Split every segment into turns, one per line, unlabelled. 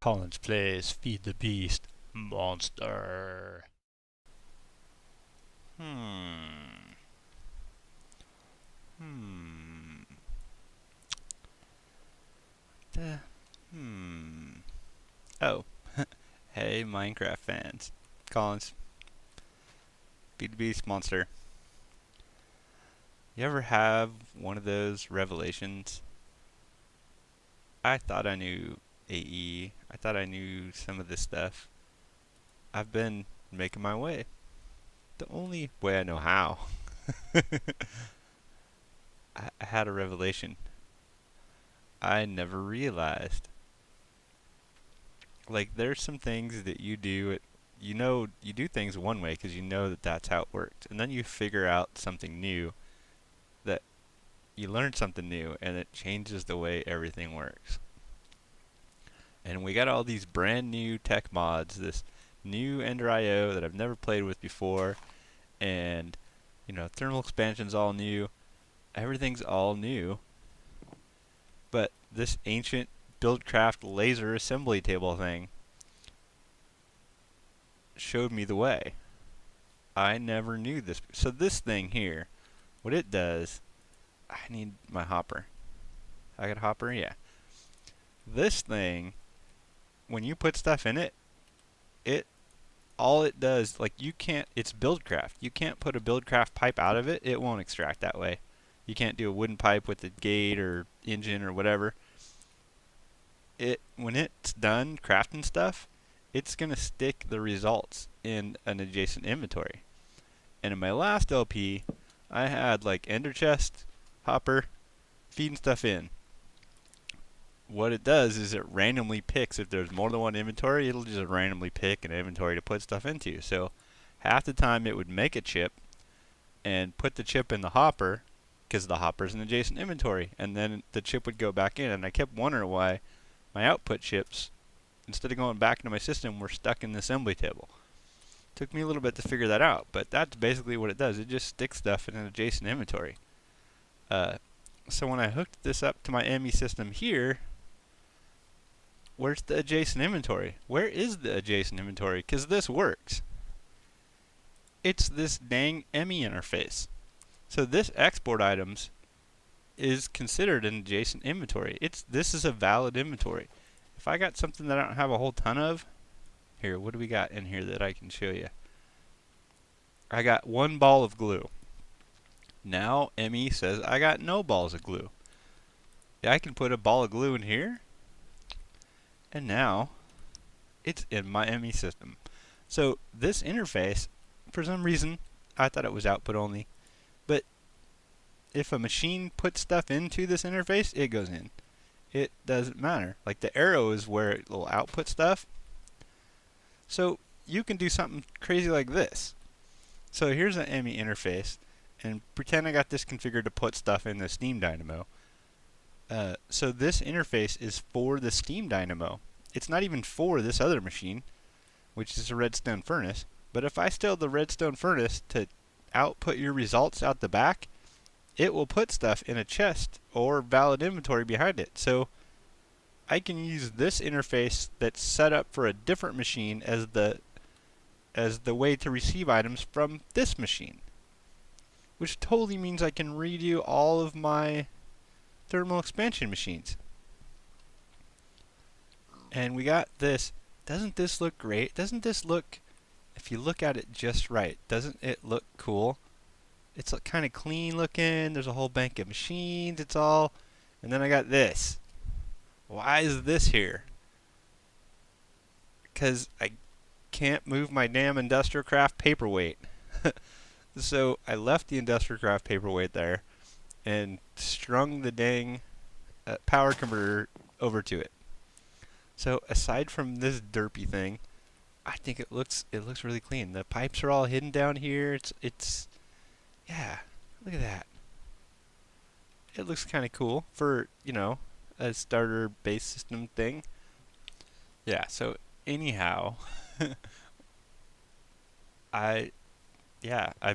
KollinsPlays Feed the Beast Monster. Hmm. Hmm. The, hmm. Oh. Hey, Minecraft fans. Collins. Feed the Beast Monster. You ever have one of those revelations? I thought I knew AE. I thought I knew some of this stuff. I've been making my way. The only way I know how. I had a revelation. I never realized. Like, there's some things that you do, you do things one way because you know that that's how it works. And then you figure out something new, that you learn something new, and it changes the way everything works. And we got all these brand new tech mods, this new Ender IO that I've never played with before, and, thermal expansion's all new. Everything's all new. But this ancient Buildcraft laser assembly table thing showed me the way. I never knew this. So this thing here, what it does, I need my hopper. I got a hopper? Yeah. This thing, when you put stuff in it, all it does, like, it's Buildcraft. You can't put a Buildcraft pipe out of it. It won't extract that way. You can't do a wooden pipe with a gate or engine or whatever. When it's done crafting stuff, it's going to stick the results in an adjacent inventory. And in my last LP, I had like ender chest, hopper, feeding stuff in. What it does is it randomly picks, if there's more than one inventory, it'll just randomly pick an inventory to put stuff into. So half the time it would make a chip and put the chip in the hopper because the hopper's an adjacent inventory, and then the chip would go back in. And I kept wondering why my output chips, instead of going back into my system, were stuck in the assembly table. Took me a little bit to figure that out, but that's basically what it does. It just sticks stuff in an adjacent inventory. So when I hooked this up to my ME system here, where's the adjacent inventory? Where is the adjacent inventory? Because this works. It's this dang ME interface. So this export items is considered an adjacent inventory. This is a valid inventory. If I got something that I don't have a whole ton of, here, what do we got in here that I can show you? I got one ball of glue. Now ME says I got no balls of glue. I can put a ball of glue in here, and now it's in my ME system. So this interface, for some reason, I thought it was output only, but if a machine puts stuff into this interface, it goes in. It doesn't matter. Like, the arrow is where it will output stuff. So you can do something crazy like this. So here's an ME interface, and pretend I got this configured to put stuff in the Steam Dynamo. So this interface is for the Steam Dynamo. It's not even for this other machine, which is a redstone furnace. But if I tell the redstone furnace to output your results out the back, it will put stuff in a chest or valid inventory behind it. So I can use this interface that's set up for a different machine as the way to receive items from this machine, which totally means I can redo all of my thermal expansion machines. And we got this. Doesn't this look great? Doesn't this look, if you look at it just right, doesn't it look cool? It's kind of clean looking. There's a whole bank of machines. It's all, and then I got this. Why is this here? Because I can't move my damn Industrialcraft paperweight. So I left the Industrialcraft paperweight there and strung the dang power converter over to it. So aside from this derpy thing, I think it looks really clean. The pipes are all hidden down here. Yeah, look at that. It looks kind of cool for, a starter base system thing. Yeah, so anyhow, I've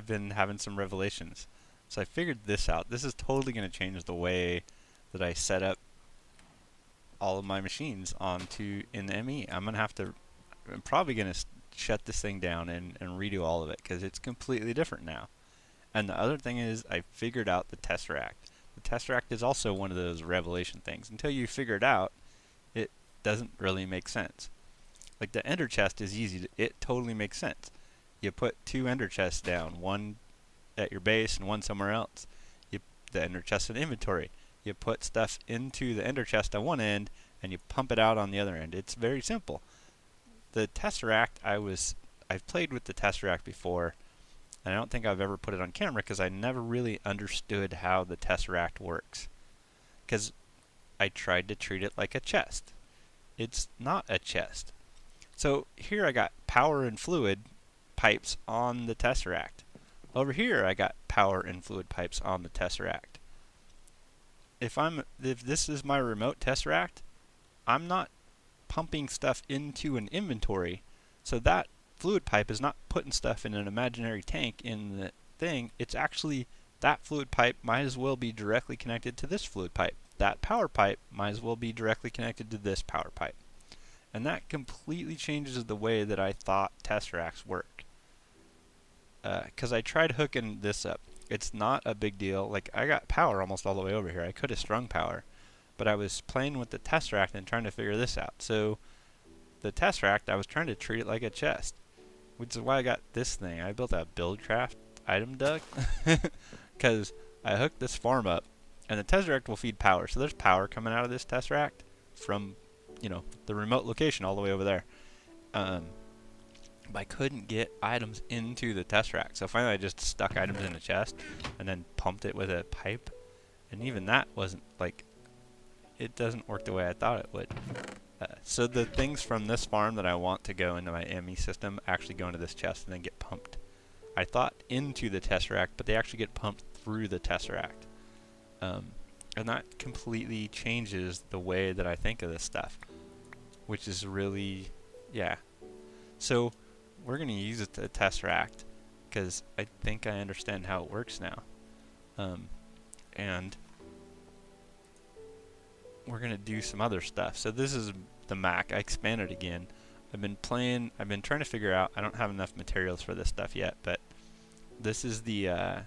been having some revelations. So I figured this out. This is totally going to change the way that I set up all of my machines onto in the ME. I'm probably gonna shut this thing down and redo all of it because it's completely different now. And the other thing is I figured out the Tesseract. The Tesseract is also one of those revelation things. Until you figure it out, it doesn't really make sense. Like the ender chest is easy. It totally makes sense. You put 2 ender chests down, one at your base and one somewhere else. The ender chest in inventory. You put stuff into the ender chest on one end and you pump it out on the other end. It's very simple. The Tesseract, I've played with the Tesseract before, and I don't think I've ever put it on camera because I never really understood how the Tesseract works. Because I tried to treat it like a chest. It's not a chest. So here I got power and fluid pipes on the Tesseract. Over here I got power and fluid pipes on the Tesseract. If this is my remote Tesseract, I'm not pumping stuff into an inventory, so that fluid pipe is not putting stuff in an imaginary tank in the thing. It's actually, that fluid pipe might as well be directly connected to this fluid pipe. That power pipe might as well be directly connected to this power pipe. And that completely changes the way that I thought Tesseracts work. Because I tried hooking this up. It's not a big deal. Like, I got power almost all the way over here. I could have strung power. But I was playing with the Tesseract and trying to figure this out. So the Tesseract, I was trying to treat it like a chest, which is why I got this thing. I built a Buildcraft item duct because I hooked this farm up, and the Tesseract will feed power. So there's power coming out of this Tesseract from, you know, the remote location all the way over there. But I couldn't get items into the Tesseract, so finally I just stuck items in a chest and then pumped it with a pipe, and even that wasn't, like, it doesn't work the way I thought it would. So the things from this farm that I want to go into my ME system actually go into this chest and then get pumped. I thought into the Tesseract, but they actually get pumped through the Tesseract. And that completely changes the way that I think of this stuff, which is really, yeah. So we're going to use the Tesseract because I think I understand how it works now. And we're going to do some other stuff. So this is the Mac. I expanded again. I've been trying to figure out, I don't have enough materials for this stuff yet, but this is the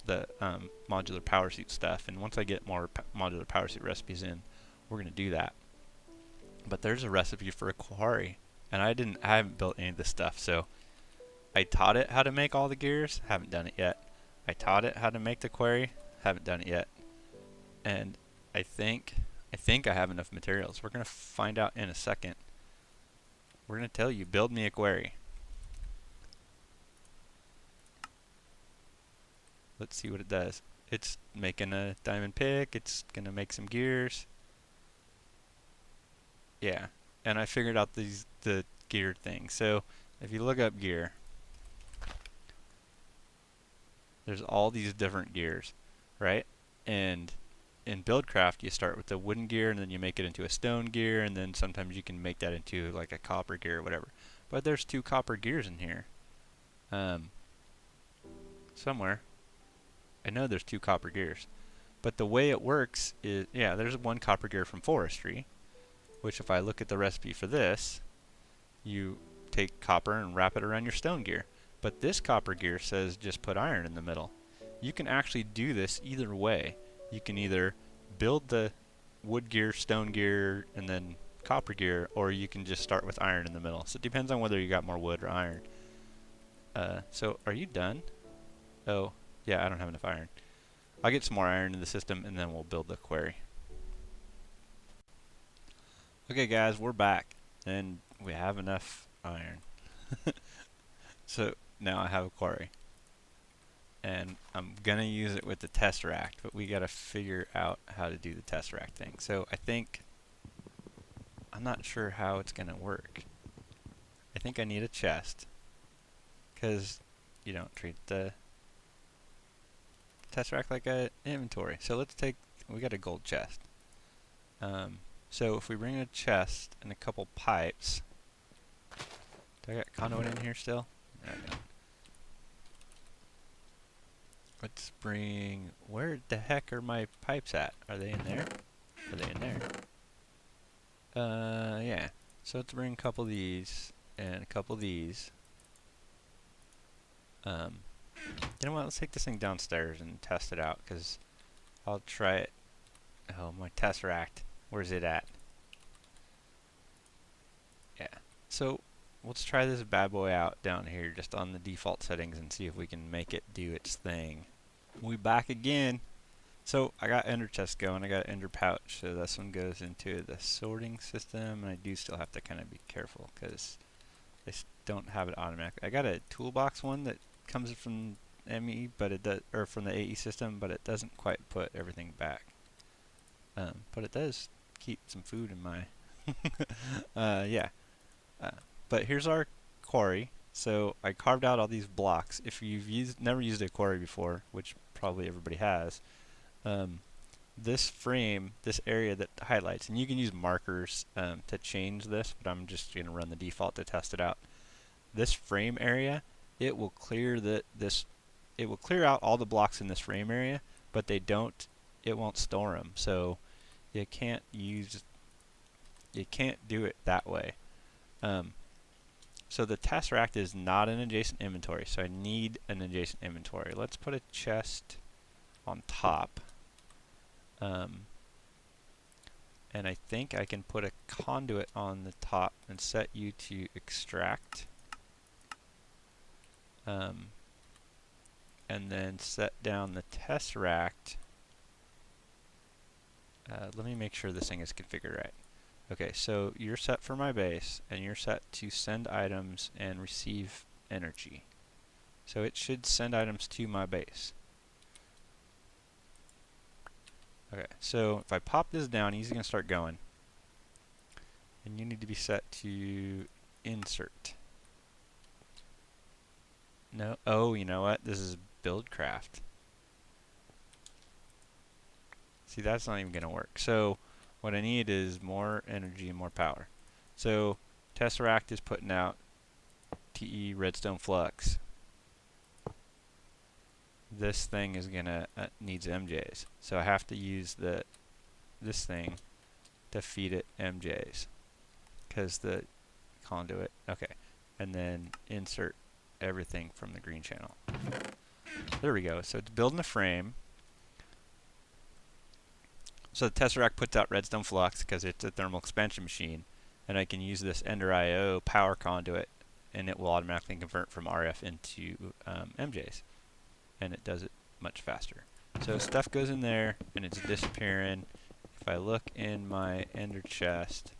modular power suit stuff, and once I get more modular power suit recipes in, we're going to do that. But there's a recipe for a quarry, and I haven't built any of this stuff, so I taught it how to make all the gears, haven't done it yet. I taught it how to make the quarry, haven't done it yet. And I think I have enough materials. We're going to find out in a second. We're going to tell you, build me a quarry. Let's see what it does. It's making a diamond pick. It's going to make some gears. Yeah. And I figured out the gear thing. So if you look up gear, there's all these different gears, right? And in Buildcraft, you start with the wooden gear, and then you make it into a stone gear, and then sometimes you can make that into like a copper gear or whatever. But there's 2 copper gears in here. Somewhere. I know there's 2 copper gears. But the way it works is, yeah, there's 1 copper gear from forestry, which if I look at the recipe for this, you take copper and wrap it around your stone gear. But this copper gear says just put iron in the middle. You can actually do this either way. You can either build the wood gear, stone gear, and then copper gear, or you can just start with iron in the middle. So it depends on whether you got more wood or iron. So are you done? Oh, yeah, I don't have enough iron. I'll get some more iron in the system, and then we'll build the quarry. Okay, guys, we're back, and we have enough iron. So now I have a quarry. And I'm going to use it with the Tesseract, but we got to figure out how to do the Tesseract thing. So I think, I'm not sure how it's going to work. I think I need a chest, because you don't treat the Tesseract like an inventory. So let's take, we got a gold chest. So if we bring a chest and a couple pipes, do I got conduit in here still? There we go. Let's bring, where the heck are my pipes at? Are they in there? Are they in there? Yeah. So let's bring a couple of these and a couple of these. You know what? Let's take this thing downstairs and test it out, because I'll try it. Oh, my Tesseract. Where's it at? Yeah. So let's try this bad boy out down here just on the default settings and see if we can make it do its thing. We back again. So I got ender chest going. I got ender pouch. So this one goes into the sorting system, and I do still have to kind of be careful because they don't have it automatically. I got a toolbox one that comes from ME, but it does, or from the AE system, but it doesn't quite put everything back. But it does keep some food in my. Yeah. But here's our quarry. So I carved out all these blocks. If you've never used a quarry before, which probably everybody has, this frame, this area that highlights, and you can use markers to change this, but I'm just going to run the default to test it out. This frame area, it will clear it will clear out all the blocks in this frame area, but it won't store them. So you can't do it that way. So the Tesseract is not an adjacent inventory, so I need an adjacent inventory. Let's put a chest on top. And I think I can put a conduit on the top and set you to extract. And then set down the Tesseract. Let me make sure this thing is configured right. Okay, so you're set for my base, and you're set to send items and receive energy. So it should send items to my base. Okay, so if I pop this down, he's going to start going. And you need to be set to insert. No, oh, you know what? This is build craft. See, that's not even going to work. So what I need is more energy and more power. So Tesseract is putting out TE redstone flux. This thing is gonna needs MJs, so I have to use this thing to feed it MJs, because the conduit. Okay, and then insert everything from the green channel. There we go. So it's building a frame. So the Tesseract puts out redstone flux because it's a thermal expansion machine, and I can use this Ender IO power conduit, and it will automatically convert from RF into MJs. And it does it much faster. So stuff goes in there and it's disappearing. If I look in my ender chest,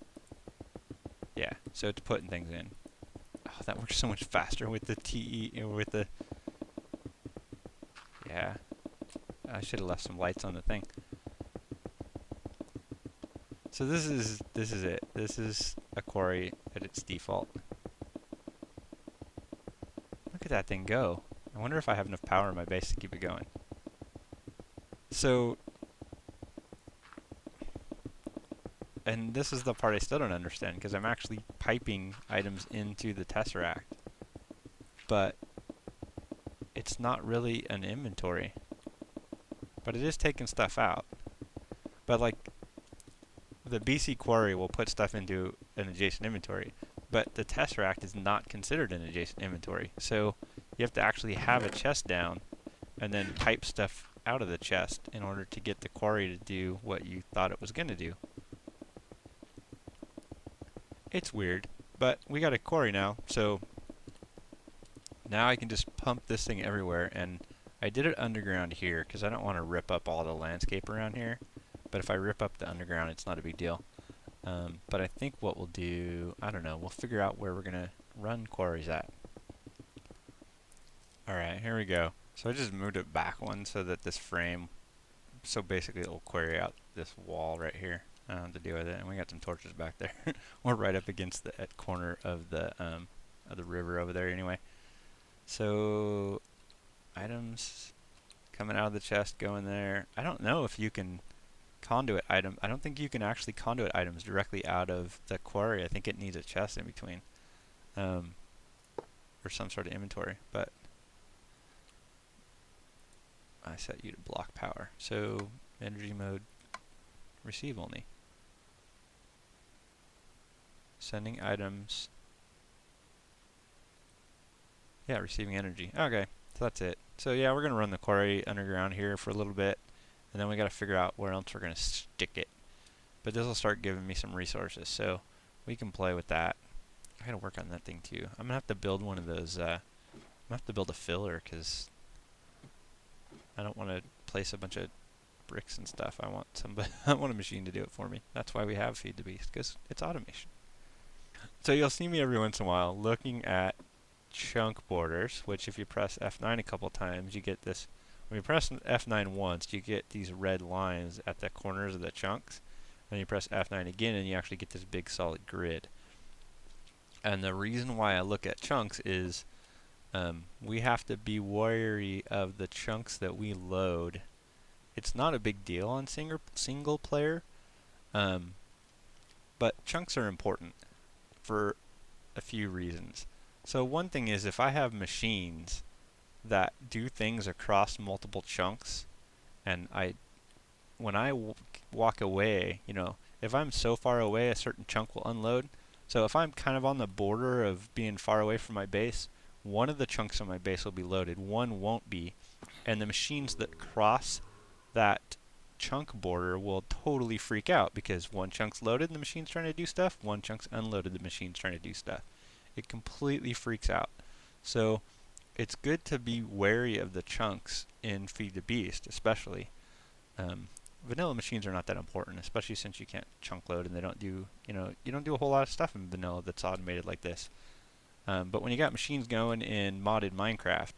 yeah, so it's putting things in. Oh, that works so much faster with the TE, with the, yeah, I should have left some lights on the thing. So this is it. This is a quarry at its default. Look at that thing go. I wonder if I have enough power in my base to keep it going. So, and this is the part I still don't understand, because I'm actually piping items into the Tesseract, but it's not really an inventory. But it is taking stuff out. But like, the BC Quarry will put stuff into an adjacent inventory, but the Tesseract is not considered an adjacent inventory. So you have to actually have a chest down and then pipe stuff out of the chest in order to get the quarry to do what you thought it was going to do. It's weird, but we got a quarry now, so now I can just pump this thing everywhere. And I did it underground here because I don't want to rip up all the landscape around here, but if I rip up the underground, it's not a big deal. But I think what we'll do, I don't know, we'll figure out where we're going to run quarries at. Alright, here we go. So I just moved it back one so that this frame, so basically it will query out this wall right here. I don't have to deal with it, and we got some torches back there. We're right up against the corner of the river over there anyway. So items coming out of the chest, going there. I don't know if you can conduit item. I don't think you can actually conduit items directly out of the quarry. I think it needs a chest in between, or some sort of inventory. But I set you to block power. So energy mode, receive only. Sending items. Yeah, receiving energy. Okay, so that's it. So yeah, we're gonna run the quarry underground here for a little bit, and then we gotta figure out where else we're gonna stick it. But this will start giving me some resources, so we can play with that. I gotta work on that thing too. I'm gonna have to build one of those, I'm gonna have to build a filler, because I don't want to place a bunch of bricks and stuff. I want somebody, I want a machine to do it for me. That's why we have Feed the Beast, because it's automation. So you'll see me every once in a while looking at chunk borders, which if you press F9 a couple times, you get this. When you press F9 once, you get these red lines at the corners of the chunks. Then you press F9 again, and you actually get this big solid grid. And the reason why I look at chunks is we have to be wary of the chunks that we load. It's not a big deal on single player, but chunks are important for a few reasons. So one thing is, if I have machines that do things across multiple chunks, and when I walk away, you know, if I'm so far away, a certain chunk will unload. So if I'm kind of on the border of being far away from my base, one of the chunks on my base will be loaded, one won't be, and the machines that cross that chunk border will totally freak out, because one chunk's loaded and the machine's trying to do stuff, one chunk's unloaded, the machine's trying to do stuff. It completely freaks out. So it's good to be wary of the chunks in Feed the Beast, especially. Vanilla machines are not that important, especially since you can't chunk load, and they don't do, you know, you don't do a whole lot of stuff in vanilla that's automated like this. But when you got machines going in modded Minecraft,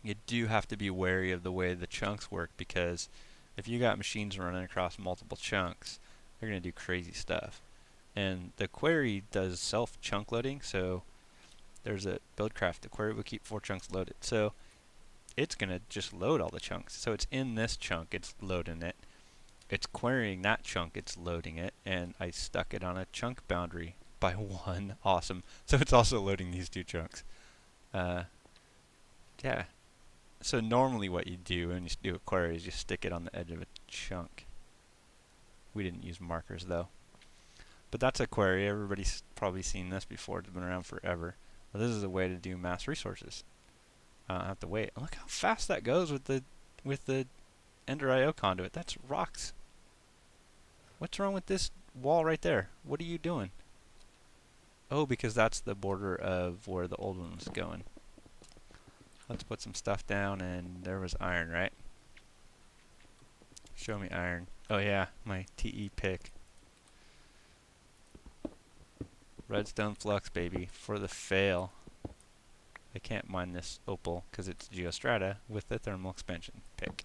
you do have to be wary of the way the chunks work, because if you got machines running across multiple chunks, they're going to do crazy stuff. And the Quarry does self-chunk loading, so there's a buildcraft. The Quarry will keep 4 chunks loaded. So it's going to just load all the chunks. So it's in this chunk, it's loading it. It's querying that chunk, it's loading it. And I stuck it on a chunk boundary by 1. Awesome. So it's also loading these 2 chunks. Yeah. So normally what you do when you do a query is you stick it on the edge of a chunk. We didn't use markers though. But that's a query. Everybody's probably seen this before. It's been around forever. But this is a way to do mass resources. I have to wait. Look how fast that goes with the Ender IO conduit. That's rocks. What's wrong with this wall right there? What are you doing? Oh, because that's the border of where the old one was going. Let's put some stuff down, and there was iron, right? Show me iron. Oh yeah, my TE pick. Redstone flux, baby, for the fail. I can't mine this opal because it's geostrata with the thermal expansion pick.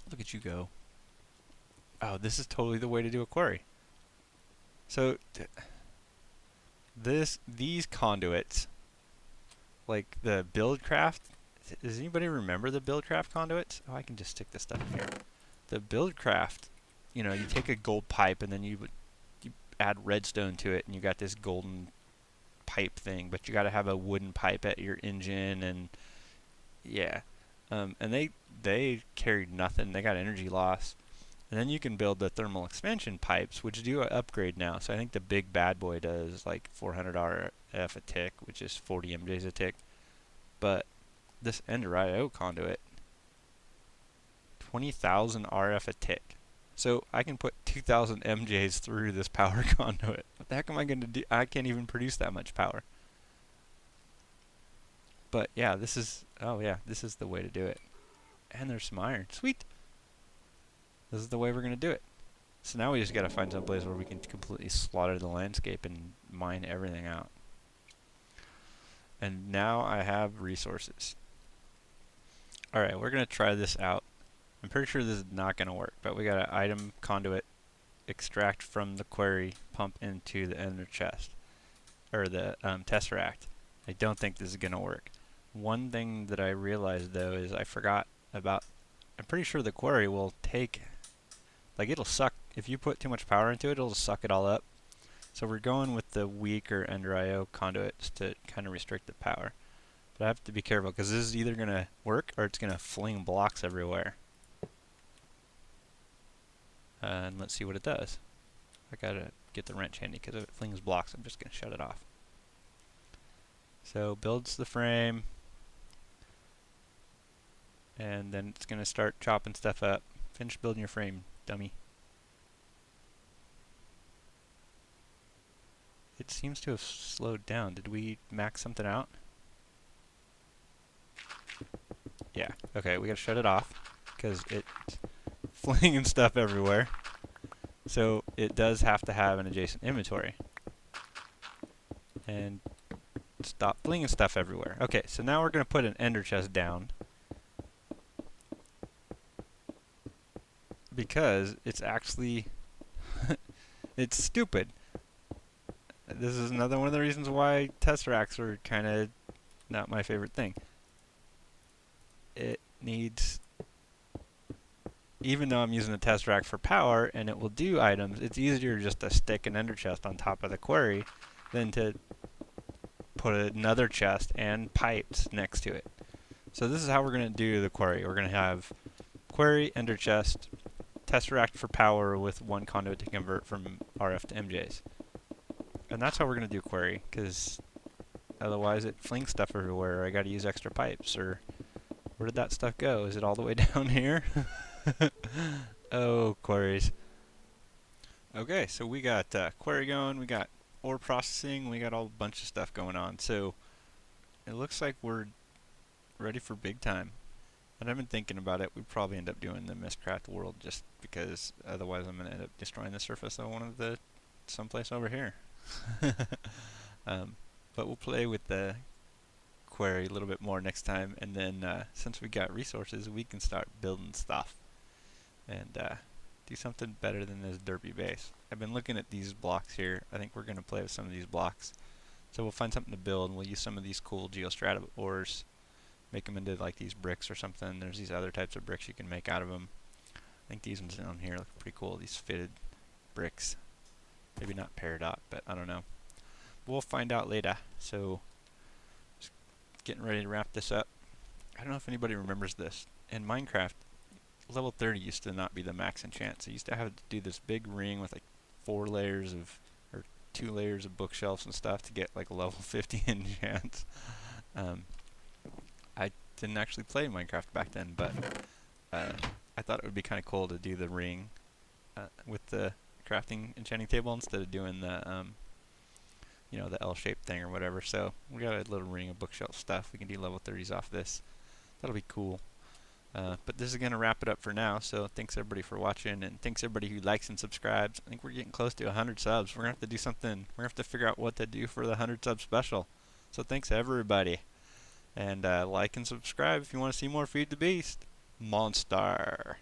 Look at you go. Oh, this is totally the way to do a quarry. So these conduits, like the Buildcraft, does anybody remember the Buildcraft conduits? Oh, I can just stick this stuff in here. The Buildcraft, you know, you take a gold pipe and then you add redstone to it, and you got this golden pipe thing, but you got to have a wooden pipe at your engine, and yeah, and they carried nothing. They got energy loss, and then you can build the thermal expansion pipes, which do an upgrade now. So I think the big bad boy does like 400 RF a tick, which is 40 MJs a tick. But this Ender IO conduit, 20,000 RF a tick. So I can put 2,000 MJs through this power conduit. What the heck am I going to do? I can't even produce that much power. But yeah, this is, oh yeah, this is the way to do it. And there's some iron. Sweet! This is the way we're going to do it. So now we just got to find some place where we can completely slaughter the landscape and mine everything out. And now I have resources. Alright, we're going to try this out. I'm pretty sure this is not going to work, but we got an item conduit extract from the quarry, pump into the ender chest, or the Tesseract. I don't think this is going to work. One thing that I realized though is I forgot about, I'm pretty sure the quarry will take, like it'll suck, if you put too much power into it, it'll suck it all up. So we're going with the weaker Ender IO conduits to kind of restrict the power. But I have to be careful because this is either going to work or it's going to fling blocks everywhere. And let's see what it does. I gotta get the wrench handy because if it flings blocks, I'm just gonna shut it off. So builds the frame, and then it's gonna start chopping stuff up. Finish building your frame, dummy. It seems to have slowed down. Did we max something out? Yeah. Okay, we gotta shut it off because it's flinging stuff everywhere. So it does have to have an adjacent inventory. And stop flinging stuff everywhere. Okay, so now we're gonna put an ender chest down because it's actually it's stupid. This is another one of the reasons why Tesseracts are kind of not my favorite thing. It needs, even though I'm using the Tesseract for power and it will do items, it's easier just to stick an ender chest on top of the quarry than to put another chest and pipes next to it. So this is how we're going to do the quarry. We're going to have quarry, ender chest, Tesseract for power with one conduit to convert from RF to MJs. And that's how we're going to do quarry, because otherwise it flings stuff everywhere. I got to use extra pipes, or where did that stuff go? Is it all the way down here? Oh, quarries. Okay, so we got quarry going, we got ore processing, we got all a bunch of stuff going on. So it looks like we're ready for big time. And I've been thinking about it. We'd probably end up doing the Mistcraft world just because otherwise I'm going to end up destroying the surface of one of the someplace over here. But we'll play with the quarry a little bit more next time, and then since we got resources, we can start building stuff and do something better than this derpy base. I've been looking at these blocks here. I think we're going to play with some of these blocks. So we'll find something to build, and we'll use some of these cool geostrata ores, make them into like these bricks or something. There's these other types of bricks you can make out of them. I think these ones down here look pretty cool, these fitted bricks. Maybe not peridot, but I don't know. We'll find out later. So, just getting ready to wrap this up. I don't know if anybody remembers this. In Minecraft, level 30 used to not be the max enchant. So you used to have to do this big ring with like 4 layers of, or 2 layers of bookshelves and stuff to get like a level 50 enchants. I didn't actually play Minecraft back then, but I thought it would be kind of cool to do the ring with the crafting enchanting table instead of doing the you know, the L-shaped thing or whatever. So we got a little ring of bookshelf stuff. We can do level 30s off this. That'll be cool. But this is going to wrap it up for now. So thanks everybody for watching, and thanks everybody who likes and subscribes. I think we're getting close to 100 subs. We're going to have to do something. We're going to have to figure out what to do for the 100 sub special. So thanks everybody. And like and subscribe if you want to see more Feed the Beast Monster.